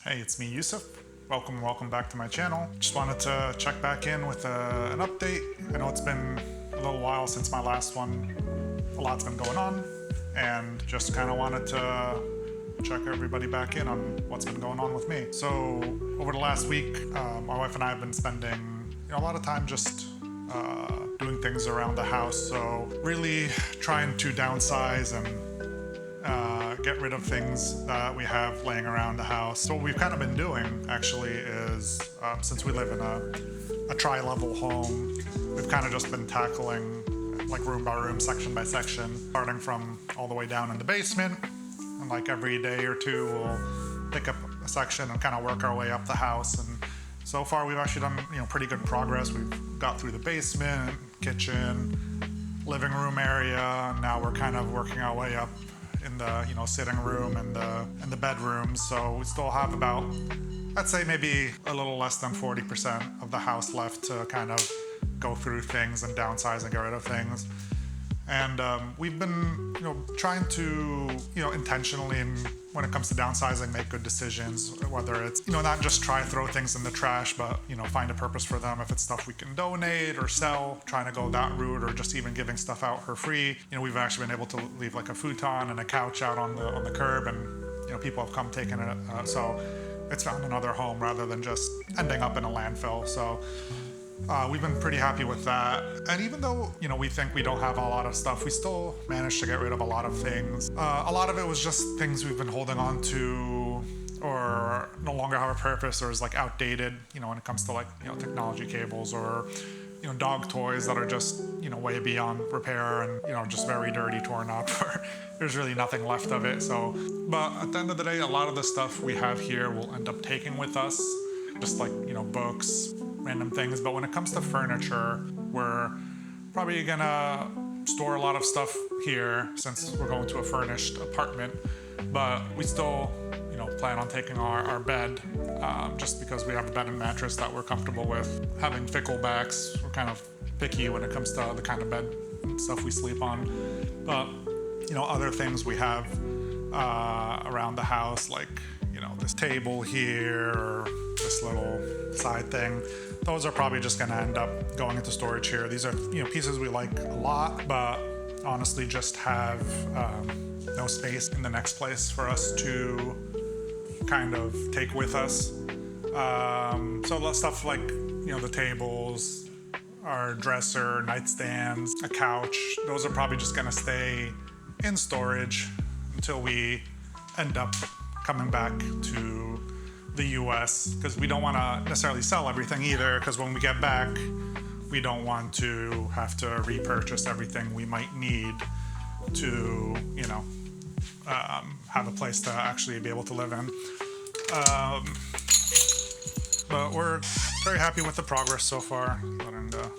Hey, it's me, Yusuf. Welcome back to my channel. Just wanted to check back in with an update. I know it's been a little while since my last one. A lot's been going on, and just kind of wanted to check everybody back in on what's been going on with me. So over the last week, my wife and I have been spending a lot of time just doing things around the house. So really trying to downsize and get rid of things that we have laying around the house. So what we've kind of been doing actually is, since we live in a tri-level home, we've kind of just been tackling like room by room, section by section, starting from all the way down in the basement. And like every day or two, we'll pick up a section and kind of work our way up the house. And so far we've actually done pretty good progress. We've got through the basement, kitchen, living room area, and now we're kind of working our way up in the sitting room and the bedrooms. So we still have about, I'd say maybe a little less than 40% of the house left to kind of go through things and downsize and get rid of things. And we've been trying to intentionally, when it comes to downsizing, make good decisions, whether it's not just try to throw things in the trash, but find a purpose for them. If it's stuff we can donate or sell, trying to go that route, or just even giving stuff out for free. We've actually been able to leave like a futon and a couch out on the curb, and people have come taking it, so it's found another home rather than just ending up in a landfill. So we've been pretty happy with that. And even though, we think we don't have a lot of stuff, we still managed to get rid of a lot of things. A lot of it was just things we've been holding on to or no longer have a purpose, or is like outdated, when it comes to like, technology cables, or, dog toys that are just, way beyond repair and, just very dirty, torn up, or there's really nothing left of it. So, but at the end of the day, a lot of the stuff we have here we'll end up taking with us, just like, books, random things. But when it comes to furniture, we're probably gonna store a lot of stuff here since we're going to a furnished apartment. But we still, plan on taking our bed, just because we have a bed and mattress that we're comfortable with. Having ficklebacks, we're kind of picky when it comes to the kind of bed and stuff we sleep on. But other things we have around the house, like this table here, or this little side thing, those are probably just going to end up going into storage here. These are pieces we like a lot, but honestly just have no space in the next place for us to kind of take with us. So stuff like the tables, our dresser, nightstands, a couch, those are probably just going to stay in storage until we end up coming back to the US, because we don't want to necessarily sell everything either, because when we get back we don't want to have to repurchase everything we might need to have a place to actually be able to live in. But we're very happy with the progress so far. Letting the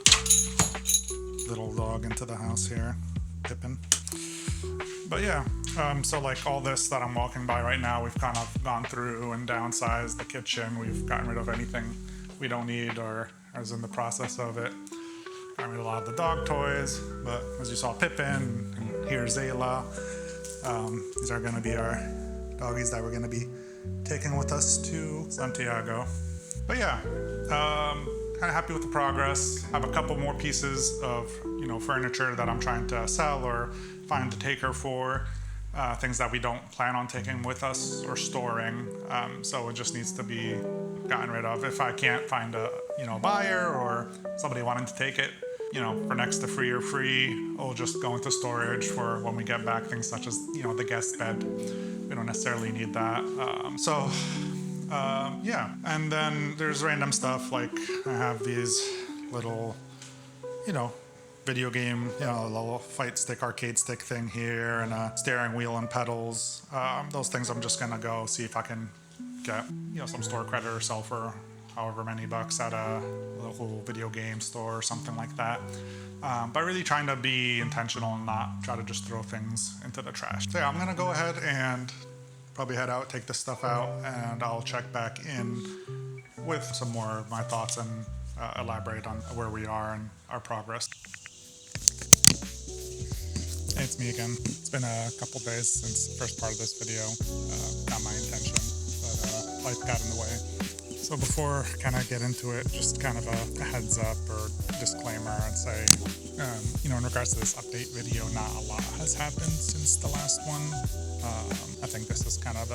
little dog into the house here, Pippin. But yeah, so like all this that I'm walking by right now, we've kind of gone through and downsized the kitchen. We've gotten rid of anything we don't need or is in the process of it. Gotten rid of a lot of the dog toys, but as you saw, Pippin, and here's Zayla. These are gonna be our doggies that we're gonna be taking with us to Santiago. But yeah, kind of happy with the progress. I have a couple more pieces of furniture that I'm trying to sell or find a taker for, things that we don't plan on taking with us or storing. So it just needs to be gotten rid of. If I can't find a buyer or somebody wanting to take it, for next to free or free, it'll just go into storage for when we get back. Things such as the guest bed, we don't necessarily need that. Yeah, and then there's random stuff like I have these little video game, a little fight stick, arcade stick thing here, and a steering wheel and pedals. Those things I'm just gonna go see if I can get some store credit or sell for however many bucks at a local video game store or something like that. But really trying to be intentional and not try to just throw things into the trash. So yeah, I'm gonna go ahead and probably head out, take this stuff out, and I'll check back in with some more of my thoughts and elaborate on where we are and our progress. Hey, it's me again. It's been a couple days since the first part of this video. Not my intention, but life got in the way. So before kind of get into it, just kind of a heads up or disclaimer, I'd say, in regards to this update video, not a lot has happened since the last one. I think this is kind of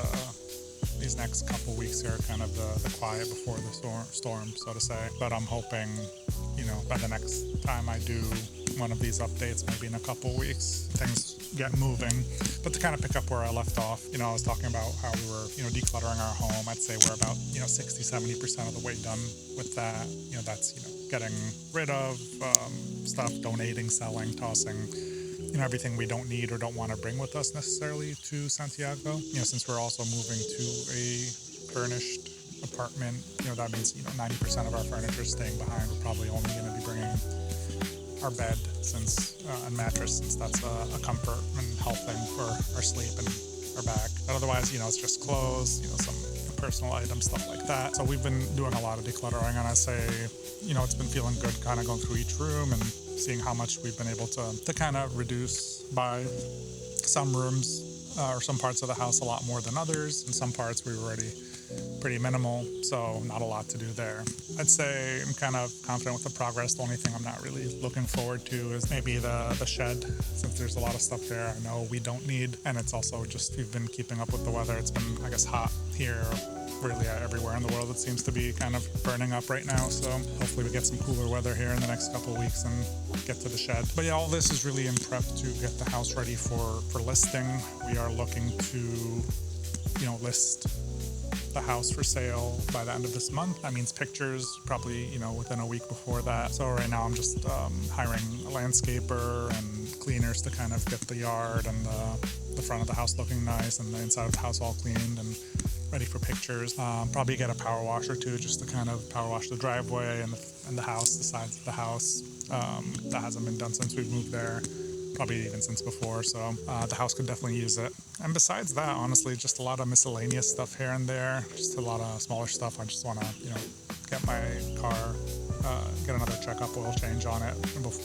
these next couple weeks here are kind of the quiet before the storm, so to say. But I'm hoping, by the next time I do one of these updates, maybe in a couple weeks, things get moving. But to kind of pick up where I left off, I was talking about how we were, decluttering our home. I'd say we're about, 60-70% of the way done with that. That's, getting rid of stuff, donating, selling, tossing, everything we don't need or don't want to bring with us necessarily to Santiago. Since we're also moving to a furnished apartment, that means, 90% of our furniture is staying behind. We're probably only going to be bringing our bed and mattress, since that's a comfort and health thing for our sleep and our back. But otherwise, it's just clothes, some personal items, stuff like that. So we've been doing a lot of decluttering, and I say, it's been feeling good kind of going through each room and seeing how much we've been able to kind of reduce by some rooms or some parts of the house a lot more than others. In some parts we were already pretty minimal, so not a lot to do there. I'd say I'm kind of confident with the progress. The only thing I'm not really looking forward to is maybe the shed, since there's a lot of stuff there I know we don't need, and it's also just we've been keeping up with the weather. It's been, I guess, hot here really everywhere in the world. It seems to be kind of burning up right now, so hopefully we get some cooler weather here in the next couple of weeks and get to the shed. But yeah, all this is really in prep to get the house ready for listing. We are looking to list the house for sale by the end of this month. That means pictures probably within a week before that. So right now I'm just hiring a landscaper and cleaners to kind of get the yard and the front of the house looking nice and the inside of the house all cleaned and ready for pictures. Probably get a power washer too, just to kind of power wash the driveway and the house, the sides of the house. That hasn't been done since we've moved there, probably even since before, so the house could definitely use it. And besides that, honestly, just a lot of miscellaneous stuff here and there, just a lot of smaller stuff. I just want to get my car, get another checkup, oil change on it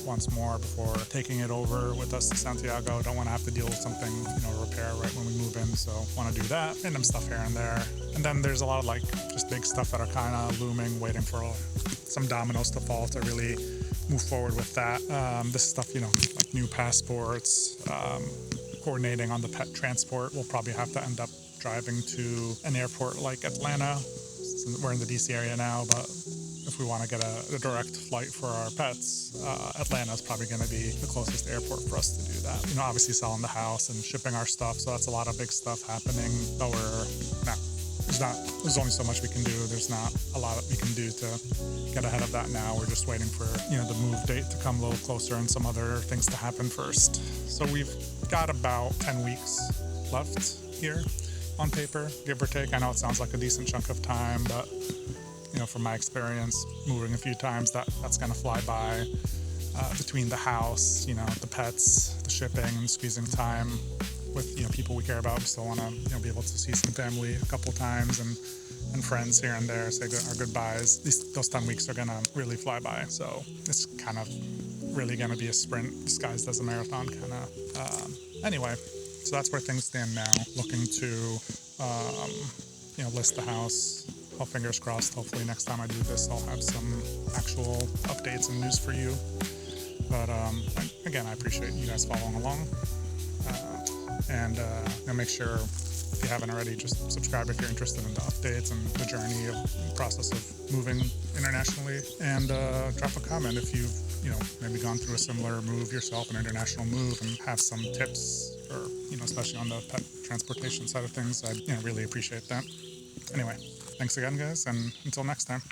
once more before taking it over with us to Santiago. Don't want to have to deal with something, repair right when we move in, so want to do that. Random stuff here and there. And then there's a lot of just big stuff that are kind of looming, waiting for some dominoes to fall to really move forward with that. This stuff, like new passports, coordinating on the pet transport. We'll probably have to end up driving to an airport like Atlanta. We're in the DC area now, but if we want to get a direct flight for our pets, Atlanta is probably going to be the closest airport for us to do that. Obviously selling the house and shipping our stuff, so that's a lot of big stuff happening. But there's only so much we can do. There's not a lot that we can do to get ahead of that now. We're just waiting for the move date to come a little closer and some other things to happen first. So we've got about 10 weeks left here on paper, give or take. I know it sounds like a decent chunk of time, but from my experience moving a few times, that's gonna fly by. Between the house, the pets, the shipping, and squeezing time with people we care about. We still want to be able to see some family a couple times and friends here and there, say our goodbyes. Those 10 weeks are gonna really fly by, so it's kind of really gonna be a sprint disguised as a marathon kind of. Anyway, so that's where things stand now. Looking to list the house. Well, fingers crossed, hopefully next time I do this I'll have some actual updates and news for you. But again, I appreciate you guys following along. And make sure, if you haven't already, just subscribe if you're interested in the updates and the journey of the process of moving internationally. And drop a comment if you've maybe gone through a similar move yourself, an international move, and have some tips, or especially on the pet transportation side of things. I'd really appreciate that. Anyway, thanks again, guys, and until next time.